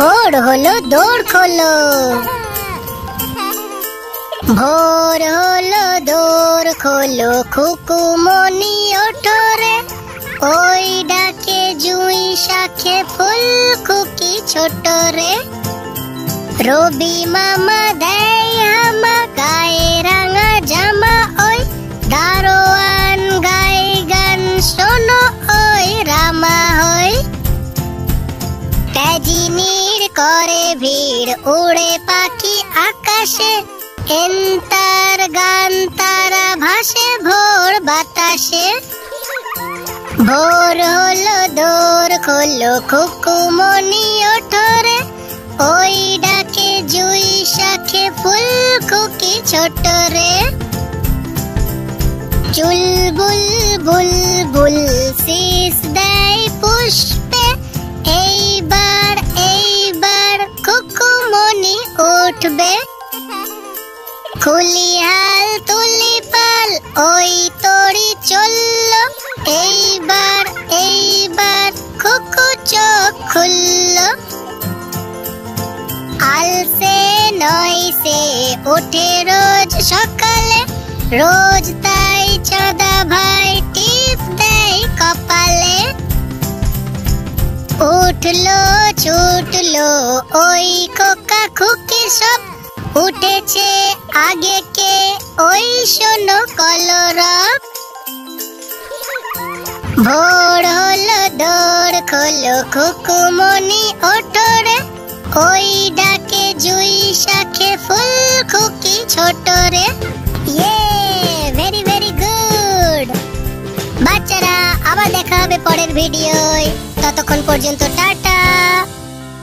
ভোর হলো দৌড় খোলো, ভোর হলো দৌড় খোলো, খুকুমনি ওঠো রে। ওই ডাকে জুঁই শাখে ফুল খুকি ছোট রে। রবি মামা দেয় হামা, গায়ে রাঙা জামা, ওই দারোয়ান গায় গান শোনো, ওই রামা হই। তেজিনীর করে ভিড়, উড়ে পাখি আকাশে, এন্তার গান তারা ভাসে ভোর বাতাসে। ভোর হলো দৌড় খোলো, খুকুমনি ওঠো রে। ওই ডাকে জুঁই শাখে ফুল খুকি ছোট রে। চুলবুল বুলবুল শীষ দেয় পুষ্পে, এইবার এইবার খুকুমনি উঠবে। খুলিহাল তুলি পাল, ওই তরি চলল, এইবার এইবার খুকু চোখ খুলল। আলসে নয় সে ওঠে রোজ সকালে, রোজ তাই চাঁদা ভাই টিপ দেয় কপালে। উঠলো ছুটলো ওই খোকা খুকি সব, উঠেছে আগে কে ওই শোনো কলরব। ভোর হলো দৌড় খোলো, খুকুমনি ওঠো রে। ওই ডাকে জুঁই শাখে ফুল খুকি ছোট রে। ভেরি ভেরি গুড বাচ্চারা, আবার দেখা হবে পরের ভিডিওয়। ততক্ষণ পর্যন্ত টাটা।